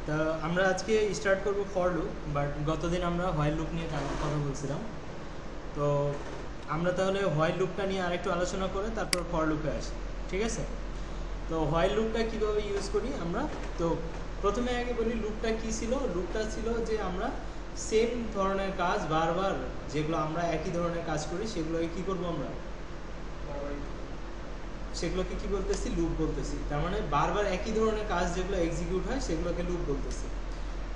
তা আমরা আজকে স্টার্ট করব ফর লুপ, বাট গতদিন আমরা হোয়াইল লুপ নিয়ে কথা বলছিলাম। তো আমরা তাহলে হোয়াইল লুপটা নিয়ে আরেকটু আলোচনা করে তারপর ফর লুপে আসি, ঠিক আছে? তো হোয়াইল লুপটা কীভাবে ইউজ করি আমরা, তো প্রথমে আগে বলি লুপটা কী ছিল। লুপটা ছিল যে আমরা সেম ধরনের কাজ বারবার, যেগুলো আমরা একই ধরনের কাজ করি সেগুলোকে কী করবো আমরা, সেগুলোকে কি বলতেছি, লুপ বলতেছি। তার মানে বারবার একই ধরনের কাজ যেগুলো এক্সিকিউট হয় সেগুলোকে লুপ বলতেছি।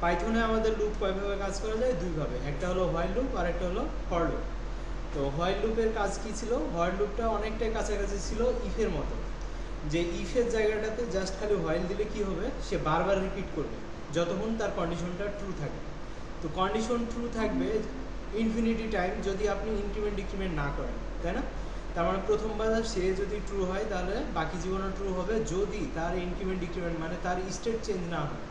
পাইথনে আমাদের লুপ কয়ভাবে কাজ করা যায়, দুইভাবে, একটা হলো হোয়াইল লুপ আর একটা হলো ফর লুপ। তো হোয়াইল লুপের কাজ কি ছিল, হোয়াইল লুপটা অনেকটাই কাছাকাছি ছিল ইফের মতো, যে ইফের জায়গাটাতে জাস্ট খালি হোয়াইল দিলে কি হবে, সে বারবার রিপিট করবে যতক্ষণ তার কন্ডিশনটা ট্রু থাকে। তো কন্ডিশন ট্রু থাকবে ইনফিনিটি টাইম যদি আপনি ইনক্রিমেন্ট ডিক্রিমেন্ট না করেন, তাই না? তার মানে প্রথমবার সে যদি ট্রু হয় তাহলে বাকি জীবনও ট্রু হবে, যদি তার ইনক্রিমেন্ট ডিক্রিমেন্ট মানে তার স্টেট চেঞ্জ না হয়,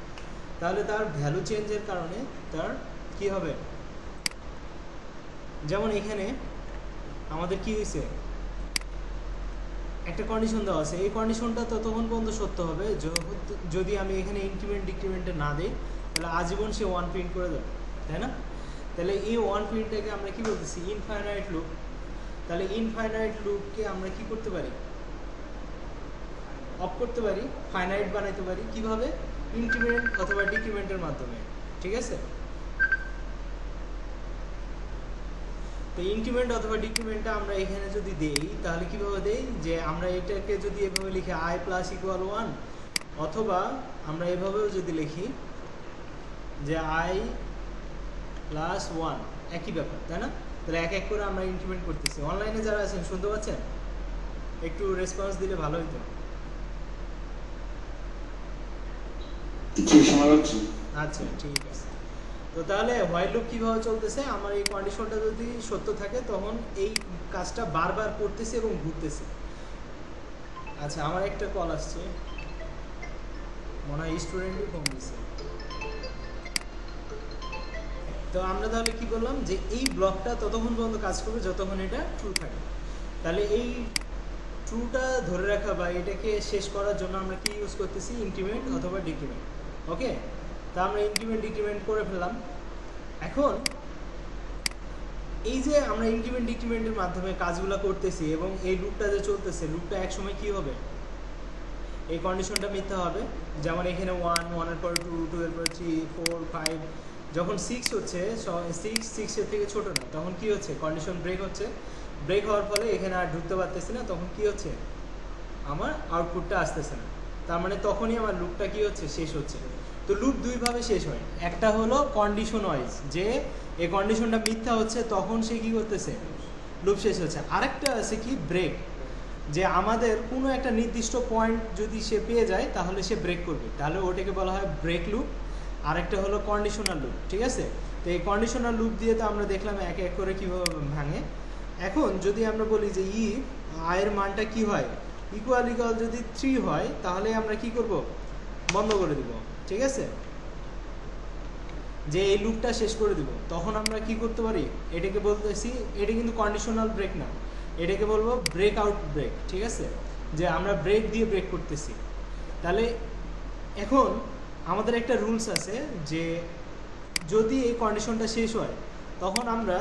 তাহলে তার ভ্যালু চেঞ্জের কারণে তার কি হবে। যেমন এখানে আমাদের কি হয়েছে, একটা কন্ডিশন দেওয়া আছে, এই কন্ডিশনটা ততক্ষণ পর্যন্ত সত্য হবে যদি আমি এখানে ইনক্রিমেন্ট ডিক্রিমেন্টে না দিই, তাহলে আজীবন সে ওয়ান প্রিন্ট করে দেবে, তাই না? তাহলে এই ওয়ান প্রিন্টটাকে আমরা কি বলতেছি, ইনফাইনাইট লুপ। তাহলে ইনফাইনাইট লুপকে আমরা কি করতে পারি, অফ করতে পারি, ফাইনাইট বানাইতে পারি। কিভাবে? ইনক্রিমেন্ট অথবা ডিক্রিমেন্টের মাধ্যমে, ঠিক আছে? তো ইনক্রিমেন্ট অথবা ডিক্রিমেন্টটা আমরা এখানে যদি দেই তাহলে কিভাবে দেই, যে আমরা এটাকে যদি এভাবে লিখি আই প্লাস ইকুয়াল 1, অথবা আমরা এভাবেও যদি লিখি যে আই প্লাস 1, একই ব্যাপার, তাই না? তাহলে এক এক করে আমরা ইনক্রিমেন্ট করতেছি। অনলাইনে যারা আছেন শুনতে পাচ্ছেন? একটু রেসপন্স দিলে ভালো হইতো। আচ্ছা, ঠিক আছে। তো তাহলে হোয়াইল লুপ কীভাবে চলতেছে, আমার এই কন্ডিশনটা যদি সত্য থাকে তখন এই কাজটা বারবার করতেছে এবং ঘুরতেছে। আচ্ছা, আমার একটা কল আসছে, মনে হয় স্টুডেন্টই ফোন দিচ্ছে। তো আমরা তাহলে কি বললাম, যে এই ব্লকটা ততক্ষণ পর্যন্ত কাজ করবে যতক্ষণ এটা ট্রু থাকে। তাহলে এই ট্রুটা ধরে রাখা বা এটাকে শেষ করার জন্য আমরা কি ইউজ করতেছি, ইনক্রিমেন্ট অথবা ডিক্রিমেন্ট। ওকে, তা আমরা ইনক্রিমেন্ট ডিক্রিমেন্ট করে ফেললাম। এখন এই যে আমরা ইনক্রিমেন্ট ডিক্রিমেন্টের মাধ্যমে কাজগুলো করতেছি এবং এই লুপটা যে চলতেছে, লুপটা একসময় কি হবে, এই কন্ডিশনটা মিথ্যা হবে। যেমন এখানে 1, 1-এর পর 2, 2-এর পর 3, 4, 5, যখন 6 হচ্ছে, 6-এর থেকে ছোটো না, তখন কি হচ্ছে, কন্ডিশন ব্রেক হচ্ছে। ব্রেক হওয়ার ফলে এখানে আর ঢুকতে পারতেছি না, তখন কি হচ্ছে, আমার আউটপুটটা আসতেছে না। তার মানে তখনই আমার লুপটা কি হচ্ছে, শেষ হচ্ছে। তো লুপ দুইভাবে শেষ হয়, একটা হলো কন্ডিশন ওয়াইজ, যে এই কন্ডিশনটা মিথ্যা হচ্ছে তখন সে কি করতেছে, লুপ শেষ হচ্ছে। আরেকটা আছে কি, ব্রেক, যে আমাদের কোনো একটা নির্দিষ্ট পয়েন্ট যদি সে পেয়ে যায় তাহলে সে ব্রেক করবে, তাহলে ওটাকে বলা হয় ব্রেক লুপ। আরেকটা হলো কন্ডিশনাল লুপ, ঠিক আছে? তো এই কন্ডিশনাল লুপ দিয়ে তো আমরা দেখলাম এক এক করে কীভাবে ভাঙে। এখন যদি আমরা বলি যে আয়ের মানটা কি হয়, ইকুয়াল যদি 3 হয়, তাহলে আমরা কি করব, বন্ধ করে দিব, ঠিক আছে? যে এই লুপটা শেষ করে দিব, তখন আমরা কি করতে পারি, এটাকে বলতেছি, এটা কিন্তু কন্ডিশনাল ব্রেক না, এটাকে বলবো ব্রেক আউট ব্রেক, ঠিক আছে? যে আমরা ব্রেক দিয়ে ব্রেক করতেছি। তাহলে এখন আমাদের একটা রুলস আছে, যে যদি এই কন্ডিশনটা শেষ হয় তখন আমরা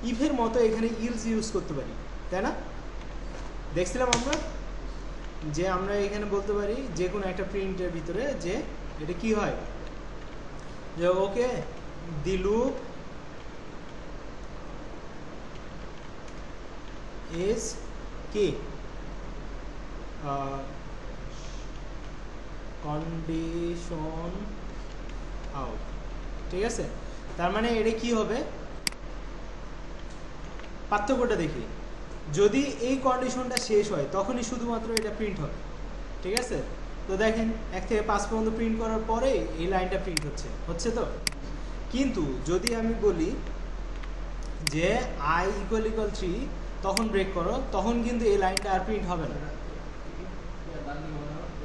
ইফের মতো এখানে ইলস ইউজ করতে পারি, তাই না? দেখছিলাম আমরা যে আমরা এখানে বলতে পারি যে কোনো একটা প্রিন্টের ভিতরে যে এটা কি হয়, যে ওকে দি লুপ ইজ কি কন্ডিশন আউট, ঠিক আছে? তার মানে এটা কি হবে, পার্থক্যটা দেখি, যদি এই কন্ডিশনটা শেষ হয় তখনই শুধুমাত্র এটা প্রিন্ট হবে, ঠিক আছে? তো দেখেন 1 থেকে 5 পর্যন্ত প্রিন্ট করার পরে এই লাইনটা প্রিন্ট হচ্ছে তো। কিন্তু যদি আমি বলি যে i = 3, তখন ব্রেক করো, তখন কিন্তু এই লাইনটা আর প্রিন্ট হবে না।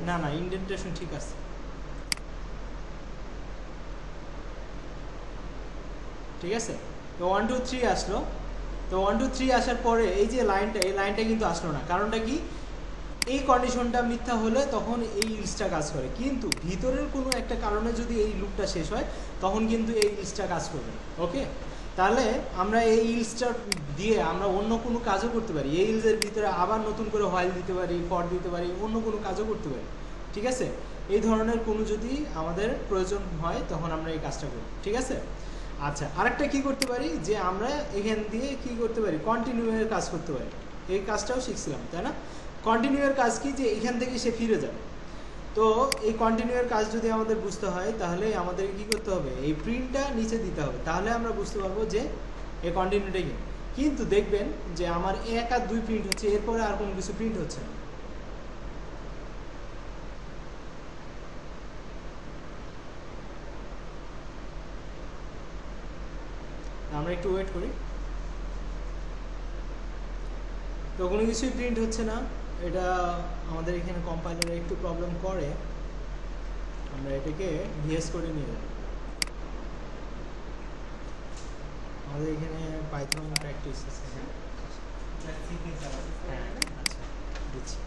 না না, ইনডেন্টেশন ঠিক আছে, ঠিক আছে? তো 1 2 3 আসলো, তো 1 2 3 আসার পরে এই যে লাইনটা, এই লাইনটা কিন্তু আসলো না। কারণটা কি, এই কন্ডিশনটা মিথ্যা হলে তখন এই ইলসটা কাজ করে, কিন্তু ভিতরের কোনো একটা কারণে যদি এই লুপটা শেষ হয় তখন কিন্তু এই ইলসটা কাজ করবে না। ওকে, তাহলে আমরা এই ইলসটা দিয়ে আমরা অন্য কোনো কাজও করতে পারি। এই ইলসের ভিতরে আবার নতুন করে হোয়াইল দিতে পারি, ফর দিতে পারি, অন্য কোনো কাজও করতে পারি। ঠিক আছে, এই ধরনের কোনো যদি আমাদের প্রয়োজন হয় তখন আমরা এই কাজটা করি। ঠিক আছে, আচ্ছা আরেকটা কি করতে পারি, যে আমরা এখান দিয়ে কি করতে পারি, কন্টিনিউয়ের কাজ করতে পারি। এই কাজটাও শিখছিলাম, তাই না? কন্টিনিউয়ের কাজ কি, যে এখান থেকে সে ফিরে যাবে। তো এই কন্টিনিউয়ের কাজ যদি আমাদের বুঝতে হয় তাহলে আমাদের কি করতে হবে, এই প্রিন্টটা নিচে দিতে হবে, তাহলে আমরা বুঝতে পারবো যে এই কন্টিনিউটা কি। কিন্তু দেখবেন যে আমার 1 আর 2 প্রিন্ট হচ্ছে, এরপরে আর কোনো কিছু প্রিন্ট হচ্ছে না। আমরা একটু ওয়েট করি, তো কোনো কিছুই প্রিন্ট হচ্ছে না। এটা আমাদের এখানে কম্পাইলারে একটু প্রবলেম করে, আমরা এটাকে ভিএস করে নিয়ে যাব। আমাদের এখানে পাইথন প্র্যাকটিস আছে। হ্যাঁ আচ্ছা দিচ্ছি।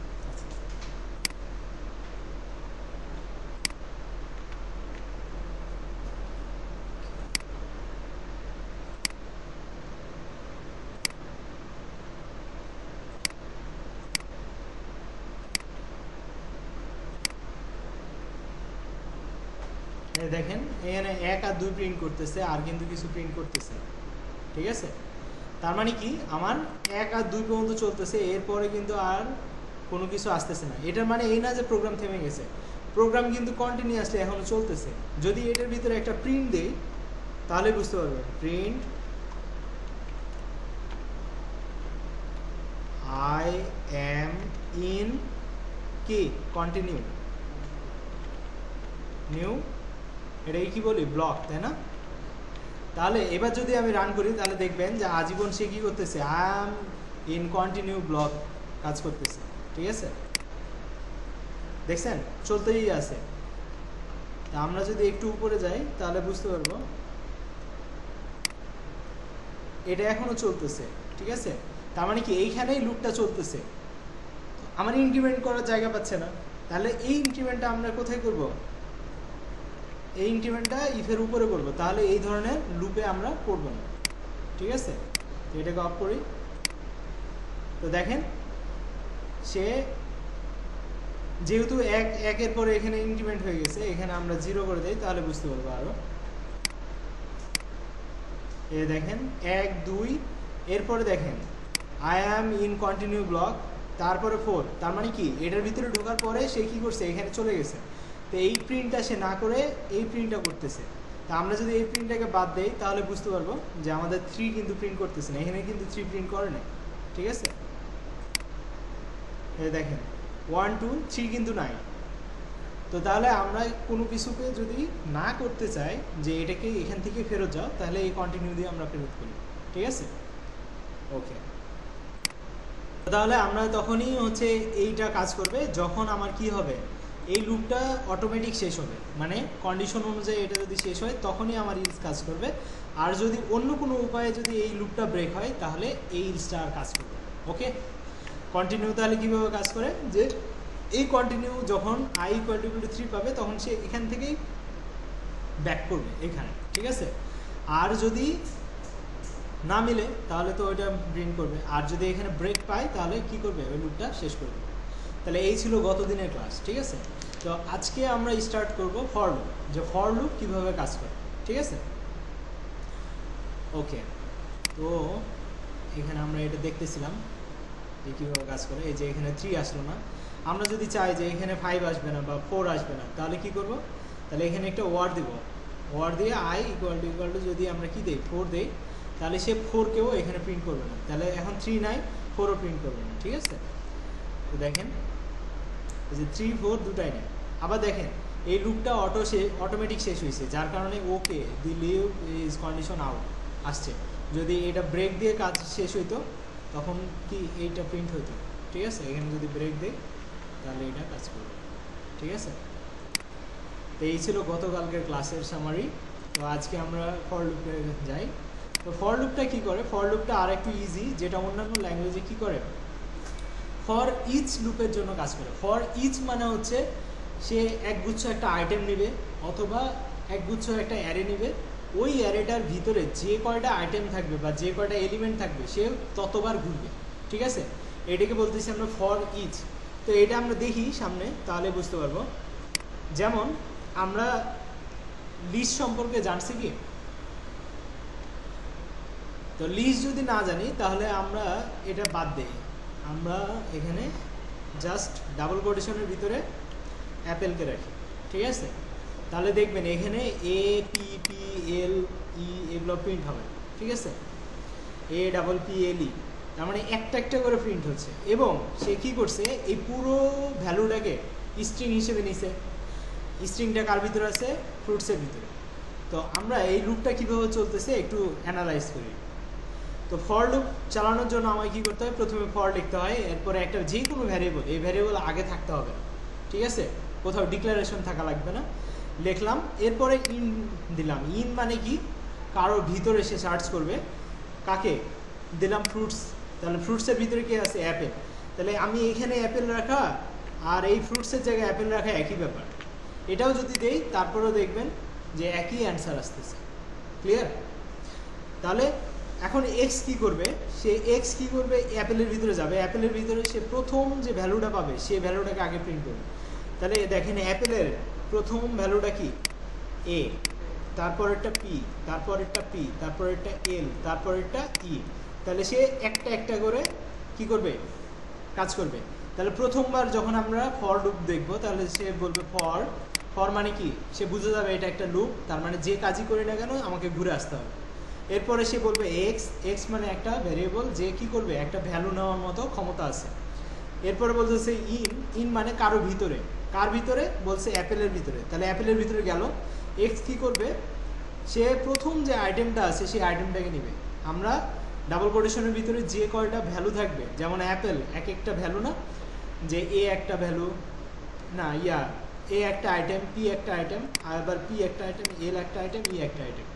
দেখেন এখানে 1 আর 2 প্রিন্ট করতেছে, আর কিন্তু কিছু প্রিন্ট করতেছে না। ঠিক আছে, তার মানে কি আমার 1 আর 2 পর্যন্ত চলতেছে, এরপরে কিন্তু আর কোনো কিছু আসতেছে না। এটার মানে এই না যে প্রোগ্রাম থেমে গেছে, প্রোগ্রাম কিন্তু কন্টিনিউয়াসলি এখনো চলতেছে। যদি এটার ভিতরে একটা প্রিন্ট দেই তাহলে বুঝতে পারবেন, প্রিন্ট আই এম ইন কি কন্টিনিউ নিউ, এটাকে কি বলি, ব্লক, তাই না? তাহলে এবার যদি আমি রান করি তাহলে দেখবেন যে আজীবন সে কি করতেছে, I am in continue block কাজ করতেছে। ঠিক আছে, দেখছেন চলতেই আছে। তা আমরা যদি একটু উপরে যাই তাহলে বুঝতে পারবো এটা এখনো চলতেছে। ঠিক আছে, তার মানে কি এইখানেই লুপটা চলতেছে, আমার ইনক্রিমেন্ট করার জায়গা পাচ্ছে না। তাহলে এই ইনক্রিমেন্টটা আমরা কোথায় করব, এই ইনক্রিমেন্টটা ইফের উপরে করব, তাহলে এই ধরনের লুপে আমরা করব না। ঠিক আছে, তো এটাকে অফ করি। তো দেখেন সে যেহেতু একের পরে এখানে ইনক্রিমেন্ট হয়ে গেছে, এখানে আমরা 0 করে দেই তাহলে বুঝতে পারবো আরো। এ দেখেন 1 2, এরপরে দেখেন I am in continue block, তারপরে 4, তার মানে কি এটার ভিতরে ঢোকার পরে সে কি করছে, এখানে চলে গেছে। তো এই প্রিন্টটা সে না করে এই প্রিন্টটা করতেছে। তা আমরা যদি এই প্রিন্টটাকে বাদ দেই তাহলে বুঝতে পারবো যে আমাদের 3 কিন্তু প্রিন্ট করতেছে না, এখানে কিন্তু 3 প্রিন্ট করে না। ঠিক আছে, এই দেখেন 1 2 3 কিন্তু নাই। তো তাহলে আমরা কোনো কিছুকে যদি না করতে চাই যে এটাকে এখান থেকে ফেরত যাও, তাহলে এই কন্টিনিউ দিয়ে আমরা ফেরত করি। ঠিক আছে, ওকে। তাহলে আমরা তখনই হচ্ছে এইটা কাজ করবে যখন আমার কি হবে, এই লুপটা অটোমেটিক শেষ হবে, মানে কন্ডিশন অনুযায়ী এটা যদি শেষ হয় তখনই আমার ইলস কাজ করবে। আর যদি অন্য কোনো উপায়ে যদি এই লুপটা ব্রেক হয় তাহলে এই ইলসটা আর কাজ করবে। ওকে, কন্টিনিউ তাহলে কীভাবে কাজ করে, যে এই কন্টিনিউ যখন i = 3 পাবে তখন সে এখান থেকেই ব্যাক করবে এখানে। ঠিক আছে, আর যদি না মিলে তাহলে তো ওইটা প্রিন্ট করবে, আর যদি এখানে ব্রেক পায় তাহলে কি করবে, ওই লুপটা শেষ করবে। তাহলে এই ছিল গত দিনের ক্লাস। ঠিক আছে, তো আজকে আমরা স্টার্ট করব ফর লুপ, যে ফর লুপ কীভাবে কাজ করে। ঠিক আছে, ওকে। তো এখানে আমরা এটা দেখতেছিলাম যে কীভাবে কাজ করে। এই যে এখানে 3 আসলো না, আমরা যদি চাই যে এখানে 5 আসবে না বা 4 আসবে না, তাহলে কি করব, তাহলে এখানে একটা ওয়ার্ড দিব, ওয়ার্ড দিয়ে i = যদি আমরা কি দেই 4 দেই, তাহলে সে 4কেও এখানে প্রিন্ট করবে না। তাহলে এখন 3 নাই, 4ও প্রিন্ট করবে না। ঠিক আছে, তো দেখেন এই যে 3 4 দুটাই নেই। আবার দেখেন এই লুপটা অটোমেটিক শেষ হয়েছে, যার কারণে ওকে দি লিভ ইজ কন্ডিশন আউট আসছে। যদি এটা ব্রেক দিয়ে কাজ শেষ হইতো তখন কি এইটা প্রিন্ট হইতো। ঠিক আছে, এখানে যদি ব্রেক দেয় তাহলে এটা কাজ করবে। ঠিক আছে, তো এই ছিল গতকালকের ক্লাসের সামারি। তো আজকে আমরা ফর লুপে যাই। তো ফর লুপটা কী করে, ফর লুপটা আর একটু ইজি, যেটা অন্যান্য ল্যাঙ্গুয়েজে কী করে, ফর ইচ লুপের জন্য কাজ করে। ফর ইচ মানে হচ্ছে সে একগুচ্ছ একটা আইটেম নেবে অথবা একগুচ্ছ একটা অ্যারে নেবে, ওই অ্যারেটার ভিতরে যে কয়টা আইটেম থাকবে বা যে কয়টা এলিমেন্ট থাকবে সে ততবার ঘুরবে, ঠিক আছে? এটাকে বলতেছি আমরা ফর ইচ। তো এটা আমরা দেখি সামনে, তাহলে বুঝতে পারবো। যেমন আমরা লিস্ট সম্পর্কে জানছি কি? তো লিস্ট যদি না জানি তাহলে আমরা এটা বাদ দিই, আমরা এখানে জাস্ট ডাবল কোটেশনের ভিতরে অ্যাপেলকে রাখি, ঠিক আছে? তাহলে দেখবেন এখানে এ পি পি এল ই এগুলো প্রিন্ট হবে, ঠিক আছে? এ ডাবল পি এল ই, তার মানে একটা একটা করে প্রিন্ট হচ্ছে। এবং সে কী করছে, এই পুরো ভ্যালুটাকে স্ট্রিং হিসেবে নিছে। স্ট্রিংটা কার ভিতরে আছে? ফ্রুটসের ভিতরে। তো আমরা এই লুপটা কীভাবে চলতেছে একটু অ্যানালাইজ করি। তো ফর লুপ চালানোর জন্য আমাকে কী করতে হয়? প্রথমে ফর লিখতে হয়, এরপরে একটা যে কোনো ভ্যারিয়েবল, এই ভ্যারিয়েবল আগে থাকতে হবে না, ঠিক আছে? কোথাও ডিক্লারেশন থাকা লাগবে না। লিখলাম, এরপরে ইন দিলাম। ইন মানে কি? কারোর ভিতরে সে সার্চ করবে, কাকে দিলাম? ফ্রুটস। তাহলে ফ্রুটসের ভিতরে কি আছে? অ্যাপেল। তাহলে আমি এখানে অ্যাপেল রাখা আর এই ফ্রুটসের জায়গায় অ্যাপেল রাখা একই ব্যাপার। এটাও যদি দেই তারপরেও দেখবেন যে একই অ্যান্সার আসতেছে। ক্লিয়ার? তাহলে এখন এক্স কী করবে? সে এক্স কী করবে? অ্যাপেলের ভিতরে যাবে, অ্যাপেলের ভিতরে সে প্রথম যে ভ্যালুটা পাবে সেই ভ্যালুটাকে আগে প্রিন্ট করবে। তাহলে দেখেন অ্যাপেলের প্রথম ভ্যালুটা কি? এ, তারপরেরটা পি, তারপরেরটা পি, তারপরেরটা এল, তারপরেরটা ই। তাহলে সে একটা একটা করে কি করবে? কাজ করবে। তাহলে প্রথমবার যখন আমরা ফর লুপ দেখব তাহলে সে বলবে ফর। ফর মানে কি? সে বুঝে যাবে এটা একটা লুপ, তার মানে যে কাজই করি না কেন আমাকে ঘুরে আসতে হবে। এরপরে সে বলবে এক্স। এক্স মানে একটা ভ্যারিয়েবল, যে কি করবে? একটা ভ্যালু নেওয়ার মতো ক্ষমতা আছে। এরপরে বলতেছে ইন। ইন মানে কারো ভিতরে। কার ভিতরে? বলছে অ্যাপেলের ভিতরে। তাহলে অ্যাপেলের ভিতরে গেল। এক্স কী করবে? সে প্রথম যে আইটেমটা আছে সেই আইটেমটাকে নেবে। আমরা ডাবল কোটেশনের ভিতরে যে কয়টা ভ্যালু থাকবে, যেমন অ্যাপেল এক একটা ভ্যালু না, যে এ একটা ভ্যালু না, এ একটা আইটেম, পি একটা আইটেম, আবার পি একটা আইটেম, এল একটা আইটেম, ই একটা আইটেম।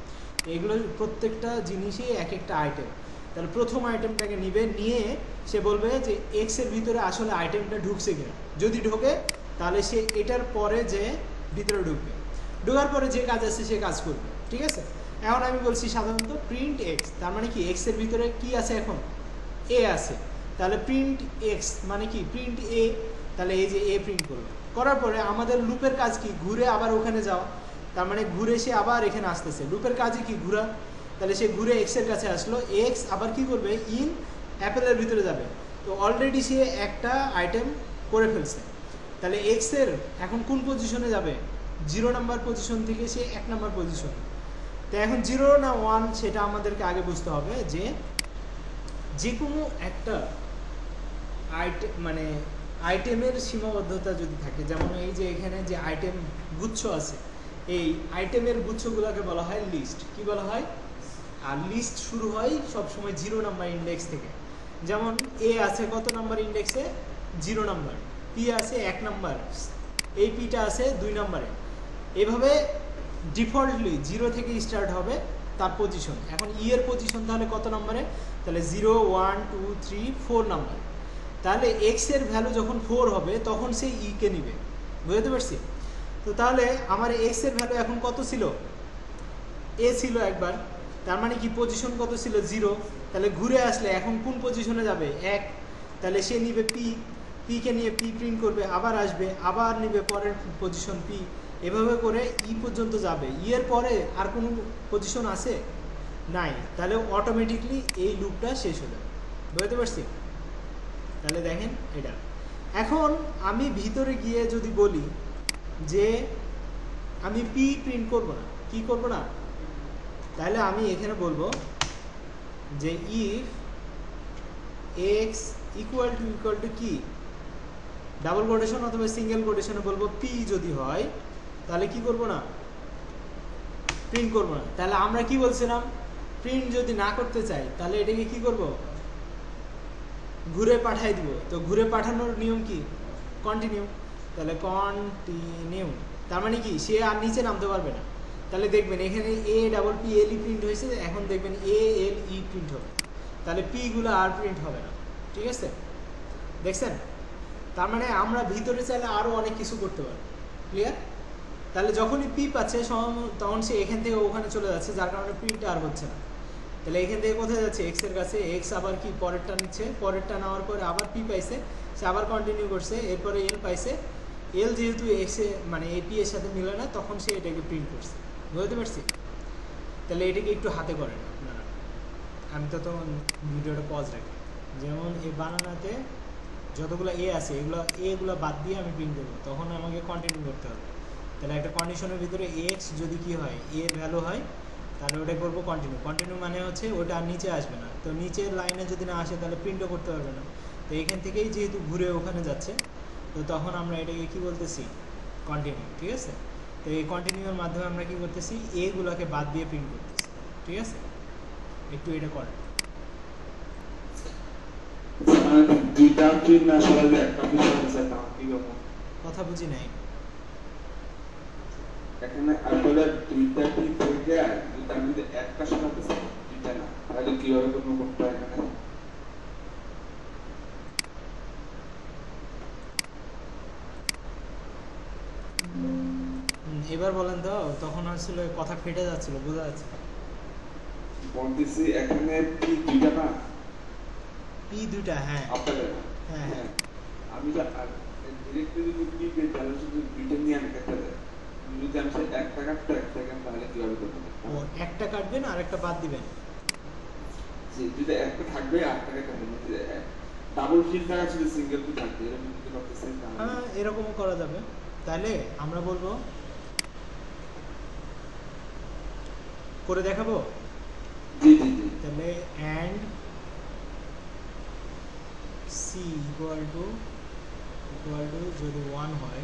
এগুলো প্রত্যেকটা জিনিসই এক একটা আইটেম। তাহলে প্রথম আইটেমটাকে নিবে, নিয়ে সে বলবে যে এক্সের ভিতরে আসলে আইটেমটা ঢুকছে কিনা। যদি ঢোকে তাহলে সে এটার পরে যে ভিতরে ঢুকবে, ঢোকার পরে যে কাজ আছে সে কাজ করবে, ঠিক আছে? এখন আমি বলছি সাধারণত প্রিন্ট এক্স, তার মানে কি? এক্সের ভিতরে কি আছে? এখন এ আছে। তাহলে প্রিন্ট এক্স মানে কি? প্রিন্ট এ। তাহলে এই যে এ প্রিন্ট করবে, করার পরে আমাদের লুপের কাজ কি? ঘুরে আবার ওখানে যাওয়া। তার মানে ঘুরে সে আবার এখানে আসতেছে। লুপের কাজই কি? ঘুরা। তাহলে সে ঘুরে এক্সের কাছে আসলো। এক্স আবার কি করবে? ইন অ্যাপেলের ভিতরে যাবে। তো অলরেডি সে একটা আইটেম করে ফেলছে। তাহলে এক্সের এখন কোন পজিশনে যাবে? 0 নাম্বার পজিশন থেকে সে 1 নাম্বার পজিশন। তো এখন 0 না 1 সেটা আমাদেরকে আগে বুঝতে হবে। যে কোনো একটা আইটেম মানে আইটেমের সীমাবদ্ধতা যদি থাকে, যেমন এই যে এখানে যে আইটেম গুচ্ছ আছে, এই আইটেমের গুচ্ছগুলোকে বলা হয় লিস্ট। কি বলা হয়? আর লিস্ট শুরু হয় সবসময় 0 নাম্বার ইন্ডেক্স থেকে। যেমন এ আছে কত নাম্বার ইন্ডেক্সে? 0 নাম্বার। পি আছে 1 নাম্বার, এই পিটা আছে 2 নাম্বারে। এভাবে ডিফল্টলি 0 থেকে স্টার্ট হবে তার পজিশন। এখন ই এর পজিশন তাহলে কত নাম্বারে? তাহলে 0 1 2 3 4 নাম্বার। তাহলে এক্স এর ভ্যালু যখন 4 হবে তখন সে ই কে নিবে। বুঝতে পারছি? তো তাহলে আমার এক্স এর ভ্যালু এখন কত ছিল? এ ছিল একবার, তার মানে কি পজিশন কত ছিল? 0। তাহলে ঘুরে আসলে এখন কোন পজিশনে যাবে? 1। তাহলে সে নিবে পি। পিকে নিয়ে পি প্রিন্ট করবে, আবার আসবে, আবার নিবে পরের পজিশন পি। এভাবে করে ই পর্যন্ত যাবে। ই এর পরে আর কোনো পজিশন আছে? নাই। তাহলে অটোমেটিকলি এই লুপটা শেষ হয়ে যাবে। বুঝতে পারছি? তাহলে দেখেন এটা। এখন আমি ভিতরে গিয়ে যদি বলি যে আমি পি প্রিন্ট করব না, কি করব না? তাহলে আমি এখানে বলবো যে ইফ এক্স ইকুয়াল টু কি? ডাবল কোটেশন অথবা সিঙ্গেল কোটেশনে বলবো পি যদি হয় তাহলে কি করব না? প্রিন্ট করব না। তাহলে আমরা কি বলছিলাম? প্রিন্ট যদি না করতে চাই তাহলে এটাকে কি করব? ঘুরে পাঠাই দিব। তো ঘুরে পাঠানোর নিয়ম কি? কন্টিনিউ। তাহলে কন্টিনিউ তার মানে কি? সে আর নিচে নামতে পারবে না। তাহলে দেখবেন এখানে এ ডাবল পি এল ই প্রিন্ট হয়েছে, এখন দেখবেন এ এল ই প্রিন্ট হবে। তাহলে পিগুলো আর প্রিন্ট হবে না, ঠিক আছে? দেখছেন? তার মানে আমরা ভিতরে চাইলে আরও অনেক কিছু করতে পারি। ক্লিয়ার? তাহলে যখনই পি পাচ্ছে তখন সে এখান থেকে ওখানে চলে যাচ্ছে, যার কারণে প্রিন্টটা আর হচ্ছে না। তাহলে এখান থেকে কোথায় যাচ্ছে? এক্স এর কাছে। এক্স আবার কি পরেরটা নিচ্ছে, পরেরটা নেওয়ার পরে আবার পি পাইছে, সে আবার কন্টিনিউ করছে, এরপরে এল পাইছে। এল যেহেতু এক্সে মানে এই পি এর সাথে মিলে না, তখন সে এটাকে প্রিন্ট করছে। বুঝতে পারছি? তাহলে এটাকে একটু হাতে করেন আপনারা। আমি তো তখন ভিডিওটা পজ রাখি। যেমন এই বানানাতে যতগুলো এ আছে এগুলো বাদ দিয়ে আমি প্রিন্ট করবো, তখন আমাকে কন্টিনিউ করতে হবে। তাহলে একটা কন্ডিশনের ভিতরে এক্স যদি কি হয়, এর ভ্যালু হয়, তাহলে ওটা করবো কন্টিনিউ মানে হচ্ছে ওটা আর নিচে আসবে না। তো নিচের লাইনে যদি না আসে তাহলে প্রিন্টও করতে পারবে না। তো এখান থেকেই যেহেতু ঘুরে ওখানে যাচ্ছে, তো তখন আমরা এটাকে কি বলতেছি? কন্টিনিউ। ঠিক আছে? তো এই কন্টিনিউর মাধ্যমে আমরা কি করতেছি? এগুলোকে বাদ দিয়ে প্রিন্ট করতেছি। ঠিক আছে? একটু এটা করেন। কথা বুঝি নাই। এখানে আসলে দুইটা কি থেকে দুইটার মধ্যে একটা সরাতে চাই, দুইটা না, তাহলে কিভাবে কোনো করতে হয় এখানে? এবার বলেন তো, তখন আসলে কথা ফেটে যাচ্ছিল, বোঝা যাচ্ছে। বলতেছি এখানে কি দুইটা না? পি দুইটা, হ্যাঁ আপনাদের হ্যাঁ হ্যাঁ। আমি যা ডিরেক্টলি যদি পি পেয়ে তাহলে শুধু দুইটা নিয়ে আমি কেটে দেয়। যদি আমি চাই একটা কাটতে এক সেকেন্ড, তাহলে কিভাবে করবো? ও একটা কাটবেন আর একটা বাদ দিবেন। যদি একটা থাকবে আর একটা কাটবে, ডাবল ফিল থাকা ছিল সিঙ্গেল ফিল থাকবে, এরকম যদি করতেছি। হ্যাঁ, এরকমও করা যাবে। তাহলে আমরা বলবো, করে দেখাবো। জি জি জি। তাহলে অ্যান্ড সি ইকুয়াল টু যদি 1 হয়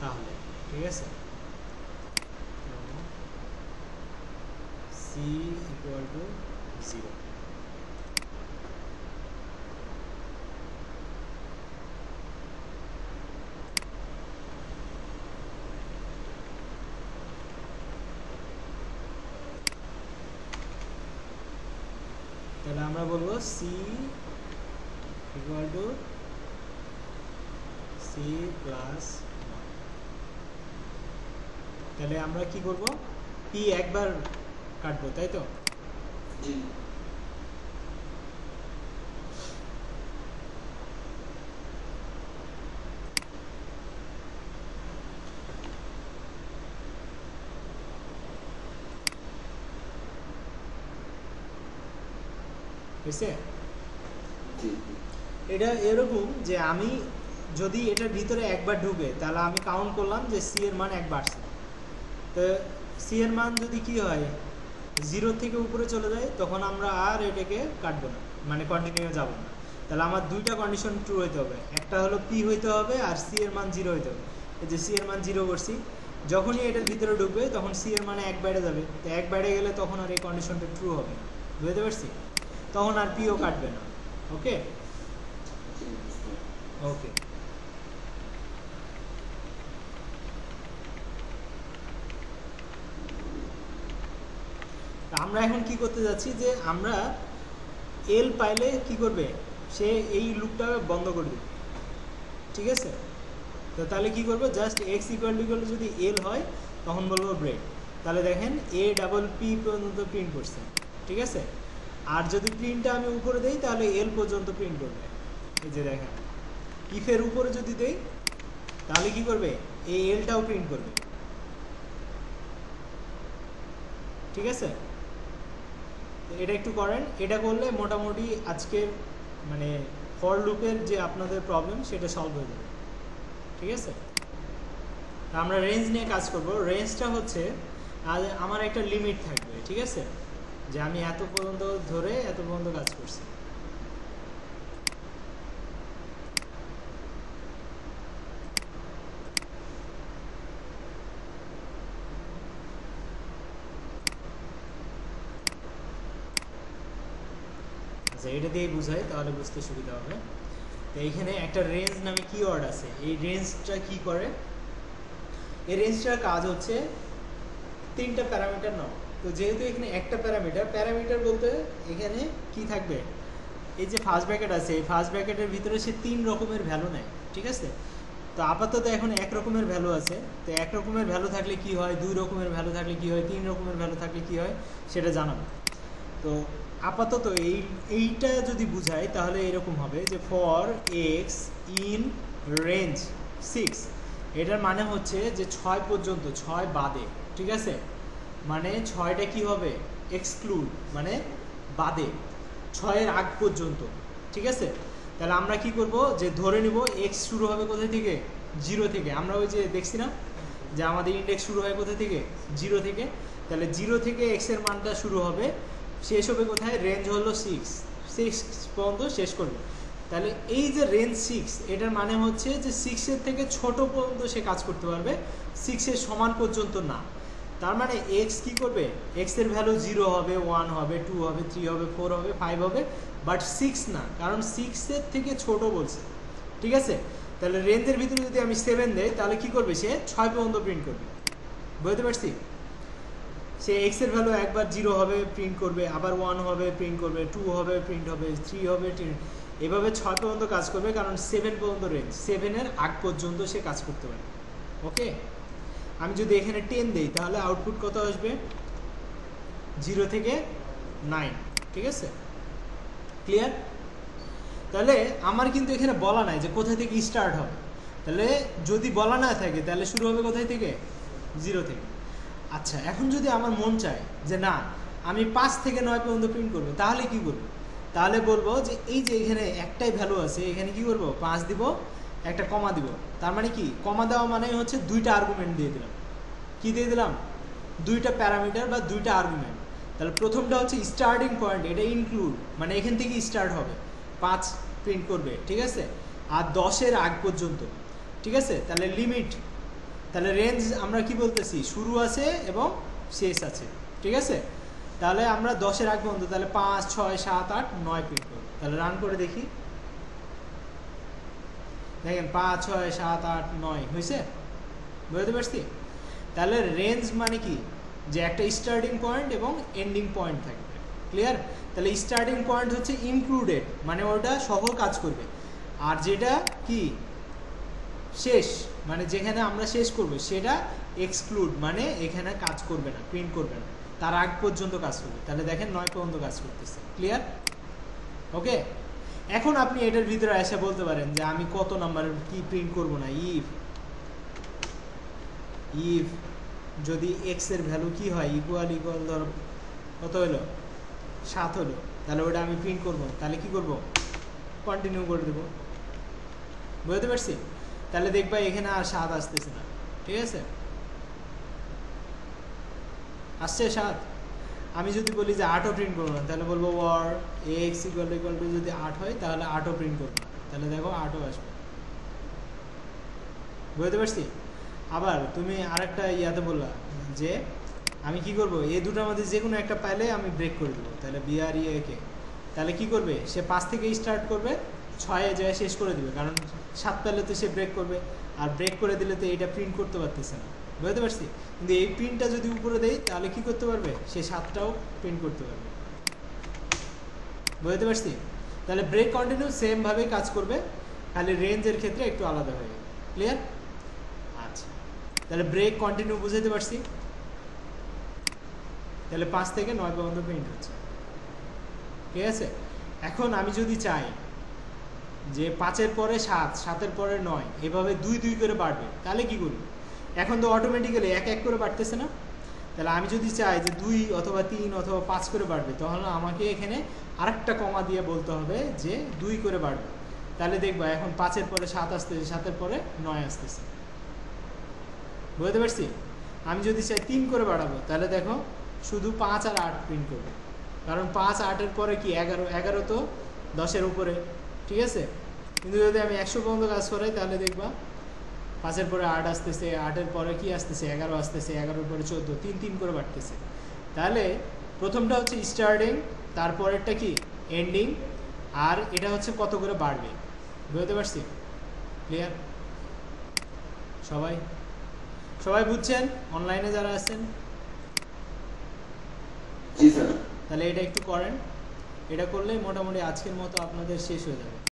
তাহলে, ঠিক আছে, সি ইকুয়াল টু 0। তাহলে আমরা বলবো C equal to C plus 1। তাহলে আমরা কি করব? পি একবার কাটবো, তাই তো? জি। হয়েছে? জি। এটা এরকম যে আমি যদি এটার ভিতরে একবার ঢুকে, তাহলে আমি কাউন্ট করলাম যে সি এর মান একবার আসছে। তো সি এর মান যদি কি হয় 0 থেকে উপরে চলে যায়, তখন আমরা আর এটাকে কাটবো না, মানে কন্টিনিউ যাব না। তাহলে আমার দুইটা কন্ডিশন ট্রু হইতে হবে, একটা হলো পি হইতে হবে আর সি এর মান 0 হইতে হবে। এই যে সি এর মান 0 করছি, যখনই এটার ভিতরে ঢুকবে তখন সি এর মানে এক বাইরে যাবে। তো এক বাইরে গেলে তখন আর এই কন্ডিশনটা ট্রু হবে না। বুঝতে পারছি? তখন আর পিও কাটবে না। ওকে ওকে। আমরা এখন কি করতে যাচ্ছি যে আমরা এল পাইলে কি করবে, সে এই লুপটা বন্ধ করে দেবে। ঠিক আছে? তো তাহলে কি করবো, জাস্ট এক্স ইকুয়াল টু যদি এল হয় তখন বলবো ব্রেক। তাহলে দেখেন এ ডাবল পি পর্যন্ত প্রিন্ট করছে। ঠিক আছে? আর যদি প্রিন্টটা আমি উপরে দেই তাহলে এল পর্যন্ত প্রিন্ট করবে। এই যে দেখেন, ইফের উপরে যদি দেই তাহলে কি করবে, এই এলটাও প্রিন্ট করবে। ঠিক আছে? এটা একটু করেন। এটা করলে মোটামুটি আজকের মানে ফর লুপের যে আপনাদের প্রবলেম সেটা সলভ হয়ে যাবে। ঠিক আছে? আমরা রেঞ্জ নিয়ে কাজ করব। রেঞ্জটা হচ্ছে আমার একটা লিমিট থাকবে। ঠিক আছে? যে আমি এত পর্যন্ত ধরে এত পর্যন্ত কাজ করছি। আচ্ছা, এটা দিয়েই বুঝাই, তাহলে বুঝতে সুবিধা হবে। তো এইখানে একটা রেঞ্জ নামে কিওয়ার্ড আছে। এই রেঞ্জটা কি করে, এই রেঞ্জটার কাজ হচ্ছে 3টা প্যারামিটার নাও। তো যেহেতু এখানে একটা প্যারামিটার বলতে এখানে কি থাকবে, এই যে ফার্স্ট ব্র্যাকেট আছে, এই ফার্স্ট ব্র্যাকেটের ভিতরে সে 3 রকমের ভ্যালু নেয়, ঠিক আছে? তো আপাতত এখন 1 রকমের ভ্যালু আছে, তো 1 রকমের ভ্যালু থাকলে কি হয়, 2 রকমের ভ্যালু থাকলে কি হয়, 3 রকমের ভ্যালু থাকলে কি হয় সেটা জানাবো। তো আপাতত এইটা যদি বুঝাই তাহলে এরকম হবে যে ফর এক্স ইন রেঞ্জ 6, এটার মানে হচ্ছে যে 6 পর্যন্ত, 6 বাদে, ঠিক আছে? মানে 6টা কি হবে, এক্সক্লুড মানে বাদে, 6-এর আগ পর্যন্ত, ঠিক আছে? তাহলে আমরা কি করব, যে ধরে নিব এক্স শুরু হবে কোথায় থেকে, 0 থেকে। আমরা ওই যে দেখছি না যে আমাদের ইন্ডেক্স শুরু হয় কোথা থেকে, 0 থেকে। তাহলে 0 থেকে এক্স এর মানটা শুরু হবে, শেষ হবে কোথায়, রেঞ্জ হলো 6 পর্যন্ত শেষ করবে। তাহলে এই যে রেঞ্জ 6, এটার মানে হচ্ছে যে 6-এর থেকে ছোট পর্যন্ত সে কাজ করতে পারবে, 6-এর সমান পর্যন্ত না। তার মানে এক্স কি করবে, এক্স এর ভ্যালু 0 হবে, 1 হবে, 2 হবে, 3 হবে, 4 হবে, 5 হবে, বাট 6 না, কারণ 6-এর থেকে ছোট বলছে, ঠিক আছে? তাহলে রেঞ্জের ভিতরে যদি আমি 7 দেই তাহলে কি করবে, সে 6 পর্যন্ত প্রিন্ট করবে। বুঝতে পারছি? সে এক্স এর ভ্যালু একবার 0 হবে প্রিন্ট করবে, আবার 1 হবে প্রিন্ট করবে, 2 হবে প্রিন্ট হবে, 3 হবে, এভাবে 6 পর্যন্ত কাজ করবে, কারণ 7 পর্যন্ত রেঞ্জ, 7-এর আগ পর্যন্ত সে কাজ করতে পারে। ওকে, আমি যদি এখানে 10 দেই তাহলে আউটপুট কত আসবে, 0 থেকে 9, ঠিক আছে? ক্লিয়ার? তাহলে আমার কিন্তু এখানে বলা নাই যে কোথা থেকে স্টার্ট হবে। তাহলে যদি বলা না থাকে তাহলে শুরু হবে কোথায় থেকে, 0 থেকে। আচ্ছা, এখন যদি আমার মন চায় যে না আমি 5 থেকে 9 পর্যন্ত প্রিন্ট করবো, তাহলে কি করব? তাহলে বলবো যে এই যে এখানে একটাই ভ্যালু আছে, এখানে কি করব, 5 দিব, একটা কমা দিব। তার মানে কি, কমা দেওয়া মানে হচ্ছে 2টা আর্গুমেন্ট দিয়ে দিলাম। কি দিয়ে দিলাম, 2টা প্যারামিটার বা 2টা আর্গুমেন্ট। তাহলে প্রথমটা হচ্ছে স্টার্টিং পয়েন্ট, এটা ইনক্লুড মানে এখান থেকে স্টার্ট হবে, 5 প্রিন্ট করবে, ঠিক আছে? আর 10-এর আগ পর্যন্ত, ঠিক আছে? তাহলে লিমিট, তাহলে রেঞ্জ আমরা কি বলতেছি, শুরু আছে এবং শেষ আছে, ঠিক আছে? তাহলে আমরা 10-এর আগ পর্যন্ত, তাহলে 5, 6, 7, 8, 9 প্রিন্ট করব। তাহলে রান করে দেখি, দেখেন 5, 6, 7, 8, 9 হয়েছে। বুঝতে পারছি? তাহলে রেঞ্জ মানে কি, যে একটা স্টার্টিং পয়েন্ট এবং এন্ডিং পয়েন্ট থাকবে। ক্লিয়ার? তাহলে স্টার্টিং পয়েন্ট হচ্ছে ইনক্লুডেড মানে ওটা সহ কাজ করবে, আর যেটা কি শেষ মানে যেখানে আমরা শেষ করব সেটা এক্সক্লুড মানে এখানে কাজ করবে না, প্রিন্ট করবে না, তার আগ পর্যন্ত কাজ করবে। তাহলে দেখেন 9 পর্যন্ত কাজ করতেছে। ক্লিয়ার? ওকে, এখন আপনি এটার ভিতরে এসে বলতে পারেন যে আমি কত নাম্বারের কি প্রিন্ট করব না, ইফ যদি এক্স এর ভ্যালু কি হয়, ইকুয়াল ধর কত হলো, 7 হলো, তাহলে ওটা আমি প্রিন্ট করব। তাহলে কি করব, কন্টিনিউ করে দেবো। বুঝতে পারছি? তাহলে দেখবা এখানে আর 7 আসতেছে না, ঠিক আছে? আসছে 7। আমি যদি বলি যে 8ও প্রিন্ট করবো না, তাহলে বলবো ওয়ার এক্স ইকুয়াল টু যদি 8 হয় তাহলে 8ও প্রিন্ট করবো না, তাহলে দেখো 8ও আসবে। বুঝতে পারছি? আবার তুমি আরেকটা ইয়াতে বললা যে আমি কি করব, এই দুটোর মধ্যে যে কোনো একটা পাইলে আমি ব্রেক করে দেবো। তাহলে বিআর কে তাহলে কি করবে, সে 5 থেকে স্টার্ট করবে, 6-এ যায় শেষ করে দেবে, কারণ 7 পেলে তো সে ব্রেক করবে, আর ব্রেক করে দিলে তো এইটা প্রিন্ট করতে পারতেছে না। বুঝতে পারছি? কিন্তু এই প্রিন্টটা যদি উপরে দেয় তাহলে কি করতে পারবে, সে 7টাও প্রিন্ট করতে পারবে। বুঝতে পারছি? তাহলে ব্রেক কন্টিনিউ সেমভাবেই কাজ করবে, খালি রেঞ্জের ক্ষেত্রে একটু আলাদা হয়ে যাবে। ক্লিয়ার? আচ্ছা, তাহলে ব্রেক কন্টিনিউ বুঝাতে পারছি। তাহলে 5 থেকে 9 পর্যন্ত প্রিন্ট হচ্ছে, ঠিক আছে? এখন আমি যদি চাই যে 5-এর পরে 7, 7-এর পরে 9, এভাবে 2 করে বাড়বে, তাহলে কি করব? এখন তো অটোমেটিক্যালি 1 করে বাড়তেছে না। তাহলে আমি যদি চাই যে 2 অথবা 3 অথবা 5 করে বাড়বে, তাহলে আমাকে এখানে আরেকটা কমা দিয়ে বলতে হবে যে 2 করে বাড়বে। তাহলে দেখবা এখন 5-এর পরে 7 আসতেছে, 7-এর পরে 9 আসতেছে। বুঝতে পারছি? আমি যদি চাই 3 করে বাড়াবো, তাহলে দেখো শুধু 5 আর 8 প্রিন্ট করবে, কারণ 5 8-এর পরে কি 11, 11 তো 10-এর উপরে, ঠিক আছে? কিন্তু যদি আমি 100 পর্যন্ত কাজ করাই তাহলে দেখবা 5-এর পরে 8 আসতেছে, 8-এর পরে কি আসতেছে 11 আসতেছে, 11-এর পরে 14, 3 করে বাড়তেছে। তাহলে প্রথমটা হচ্ছে স্টার্টিং, তারপরেরটা কি এন্ডিং, আর এটা হচ্ছে কত করে বাড়বে। বুঝতে পারছি? ক্লিয়ার? সবাই বুঝছেন অনলাইনে যারা আছেন? জি স্যার। তাহলে এটা একটু করেন। এটা করলেই মোটামুটি আজকের মতো আপনাদের শেষ হয়ে যাবে।